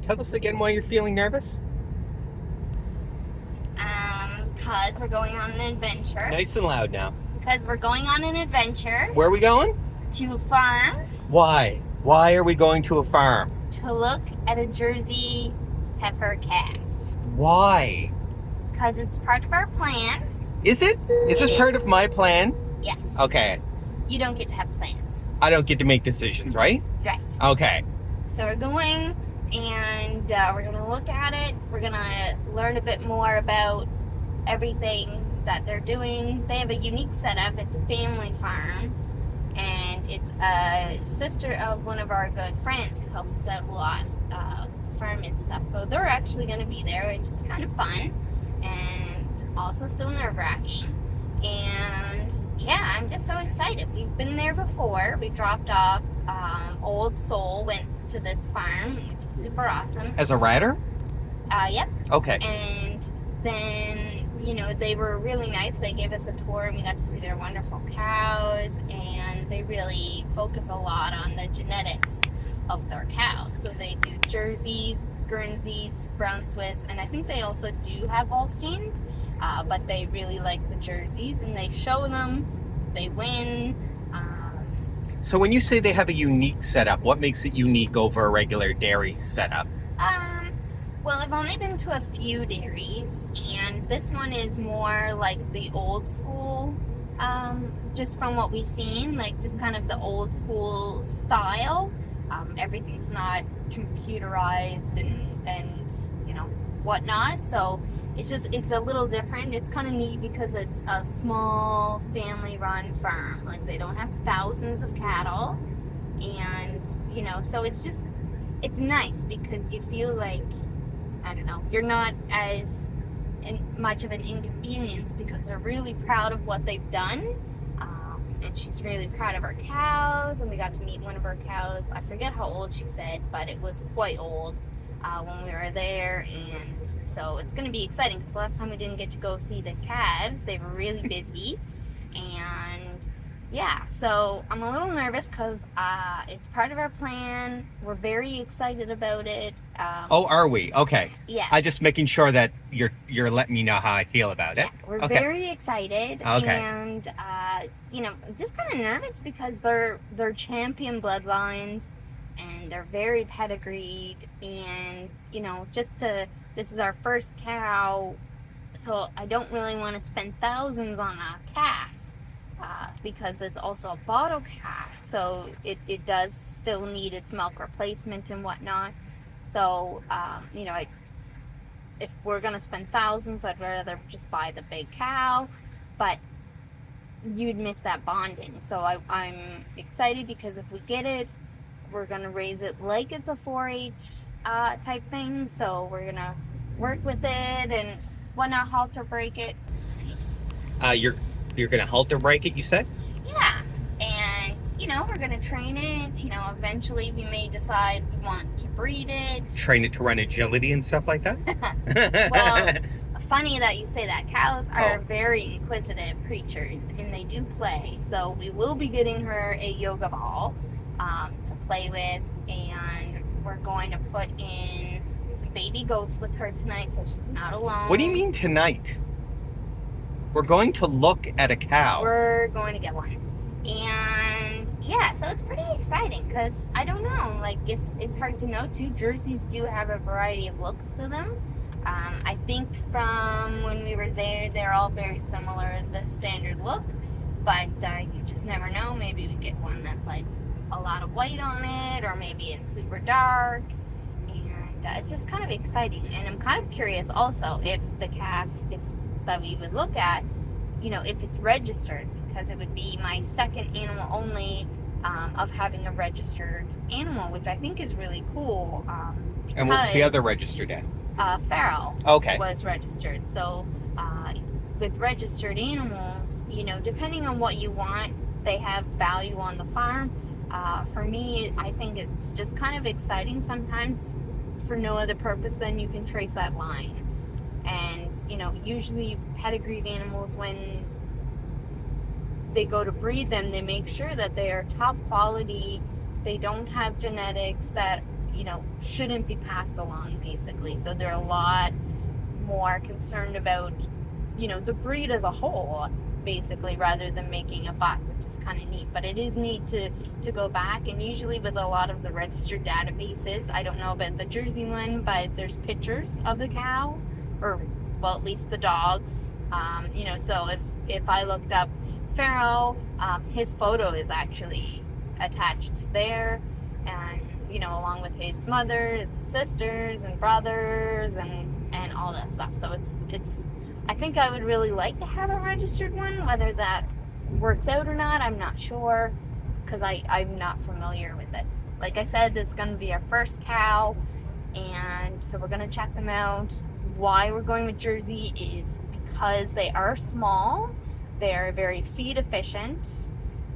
Tell us again why you're feeling nervous. Because we're going on an adventure. Nice and loud now. Because we're going on an adventure. Where are we going? To a farm. Why? Why are we going to a farm? To look at a Jersey heifer calf. Why? Because it's part of our plan. Is it? Is this part of my plan? Yes. Okay. You don't get to have plans. I don't get to make decisions, right? Right. Okay. So we're going, and we're going to look at it. We're going to learn a bit more about everything that they're doing. They have a unique setup. It's a family farm, and it's a sister of one of our good friends who helps us out a lot with the farm and stuff. So they're actually going to be there, which is kind of fun, and also still nerve-wracking. And yeah, I'm just so excited. We've been there before. We dropped off Old Soul, went to this farm, which is super awesome. As a rider? Yep. Okay. And then, they were really nice. They gave us a tour, and we got to see their wonderful cows, and they really focus a lot on the genetics of their cows. So they do Jerseys, Guernseys, Brown Swiss, and I think they also do have Holsteins, but they really like the Jerseys, and they show them, they win. So when you say they have a unique setup, what makes it unique over a regular dairy setup? Well, I've only been to a few dairies, and this one is more like the old school, just from what we've seen, like just kind of the old school style. Everything's not computerized and whatnot, so it's a little different. It's kind of neat because it's a small family-run farm. Like, they don't have thousands of cattle, and so it's nice because you feel like, I don't know, you're not as much of an inconvenience because they're really proud of what they've done. And she's really proud of her cows, and we got to meet one of her cows. I forget how old she said, but it was quite old when we were there, and so it's going to be exciting because last time we didn't get to go see the calves. They were really busy, and yeah, so I'm a little nervous because it's part of our plan. We're very excited about it. Oh, are we? Okay. Yeah. I'm just making sure that you're letting me know how I feel about it. Yeah, we're Okay. very excited. Okay. And just kind of nervous because they're champion bloodlines, and they're very pedigreed, and this is our first cow, so I don't really want to spend thousands on a calf. Because it's also a bottle calf, so it does still need its milk replacement and whatnot. So, if we're going to spend thousands, I'd rather just buy the big cow, but you'd miss that bonding. So I'm excited because if we get it, we're going to raise it like it's a 4-H type thing. So we're going to work with it and whatnot, halter break it. You're going to halter break it, you said? Yeah, and we're gonna train it. Eventually we may decide we want to breed it. Train it to run agility and stuff like that? Well, funny that you say that. Cows are very inquisitive creatures, and they do play. So we will be getting her a yoga ball to play with, and we're going to put in some baby goats with her tonight, so she's not alone. What do you mean tonight? We're going to look at a cow. We're going to get one. And yeah, so it's pretty exciting because I don't know, like it's hard to know too. Jerseys do have a variety of looks to them. I think from when we were there, they're all very similar, the standard look, but you just never know. Maybe we get one that's like a lot of white on it, or maybe it's super dark, and it's just kind of exciting. And I'm kind of curious also if the calf, that we would look at, if it's registered, because it would be my second animal only of having a registered animal, which I think is really cool. And what was the other registered at? Farrell. Okay. Was registered. So with registered animals, depending on what you want, they have value on the farm. For me, I think it's just kind of exciting sometimes for no other purpose than you can trace that line. And, usually pedigreed animals, when they go to breed them, they make sure that they are top quality. They don't have genetics that, shouldn't be passed along, basically. So they're a lot more concerned about, the breed as a whole, basically, rather than making a buck, which is kind of neat. But it is neat to go back, and usually with a lot of the registered databases, I don't know about the Jersey one, but there's pictures of the cow, or, well, at least the dogs. So if I looked up Pharaoh, his photo is actually attached there, and along with his mothers and sisters and brothers and all that stuff. So it's I think I would really like to have a registered one. Whether that works out or not, I'm not sure, because I'm not familiar with this. Like I said, this is going to be our first cow, and so we're going to check them out. Why we're going with Jersey is because they are small, they're very feed efficient,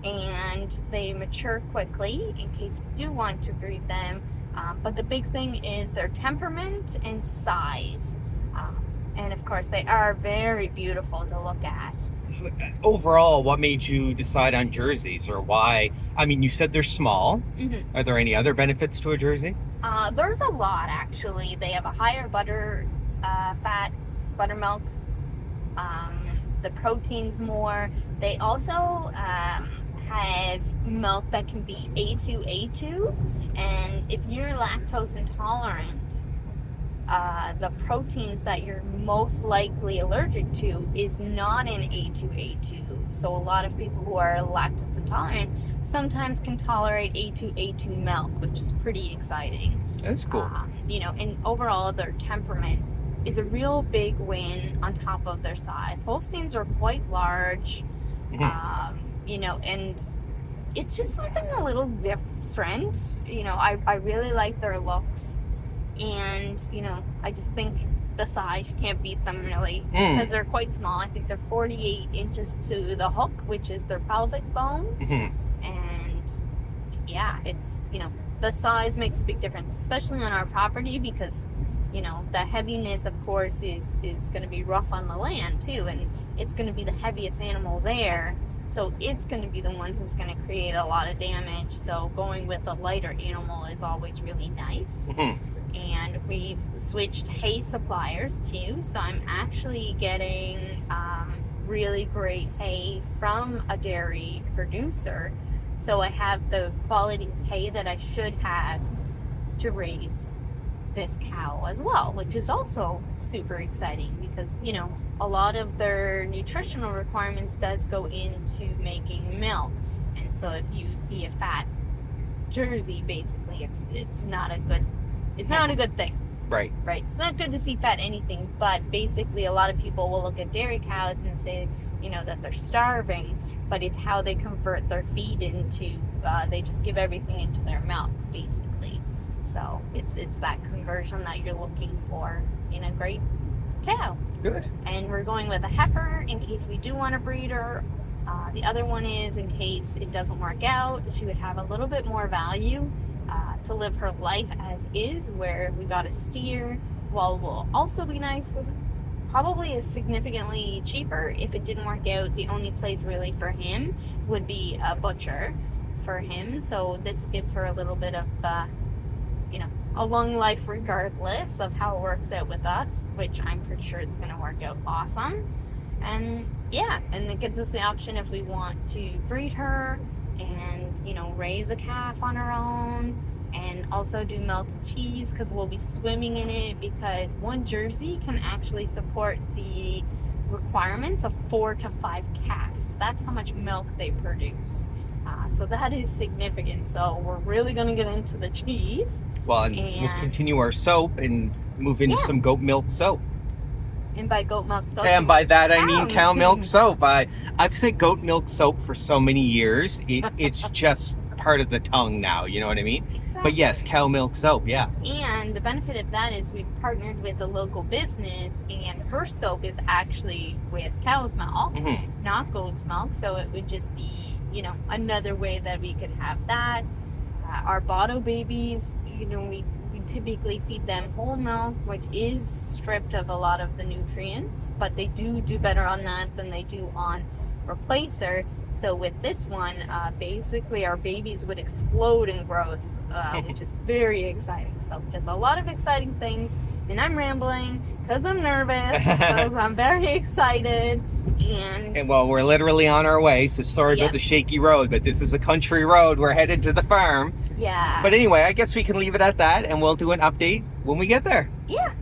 and they mature quickly in case we do want to breed them. But the big thing is their temperament and size. And of course, they are very beautiful to look at. Overall, what made you decide on jerseys, or why? I mean, you said they're small. Mm-hmm. Are there any other benefits to a jersey? There's a lot, actually. They have a higher fat buttermilk. The protein's more. They also have milk that can be A2, and if you're lactose intolerant, the proteins that you're most likely allergic to is not in A2. So a lot of people who are lactose intolerant sometimes can tolerate A2 milk, which is pretty exciting. That's cool. And overall their temperament is a real big win on top of their size. Holsteins are quite large, and it's just something a little different. I really like their looks, and I just think the size, you can't beat them really, because they're quite small. I think they're 48 inches to the hook, which is their pelvic bone. And yeah, it's the size makes a big difference, especially on our property, because the heaviness, of course, is going to be rough on the land too, and it's going to be the heaviest animal there, so it's going to be the one who's going to create a lot of damage. So going with a lighter animal is always really nice. And we've switched hay suppliers too, so I'm actually getting really great hay from a dairy producer, so I have the quality hay that I should have to raise this cow as well, which is also super exciting, because a lot of their nutritional requirements does go into making milk. And so if you see a fat Jersey, basically it's not a good thing. Right. It's not good to see fat anything, but basically a lot of people will look at dairy cows and say that they're starving, but it's how they convert their feed into they just give everything into their milk, basically. So it's that conversion that you're looking for in a great cow. Good. And we're going with a heifer in case we do want to breed her. The other one is in case it doesn't work out, she would have a little bit more value to live her life as is, where we got a steer. While will also be nice, probably is significantly cheaper if it didn't work out. The only place really for him would be a butcher for him. So this gives her a little bit of a long life regardless of how it works out with us, which I'm pretty sure it's going to work out awesome. And yeah, and it gives us the option if we want to breed her and raise a calf on her own, and also do milk and cheese, because we'll be swimming in it, because one Jersey can actually support the requirements of 4 to 5 calves. That's how much milk they produce. So that is significant. So we're really going to get into the cheese. Well, and we'll continue our soap and move into some goat milk soap. And by goat milk soap, and by that I mean cow milk soap. I've said goat milk soap for so many years. It's just part of the tongue now. You know what I mean? Exactly. But yes, cow milk soap. Yeah. And the benefit of that is we've partnered with a local business, and her soap is actually with cow's milk, not goat's milk. So it would just be another way that we could have that. Our bottle babies, we typically feed them whole milk, which is stripped of a lot of the nutrients, but they do better on that than they do on replacer. So with this one, basically our babies would explode in growth which is very exciting. So just a lot of exciting things. And I'm rambling because I'm nervous, because I'm very excited. And well, we're literally on our way, so sorry about the shaky road, but this is a country road. We're headed to the farm. Yeah. But anyway, I guess we can leave it at that, and we'll do an update when we get there. Yeah.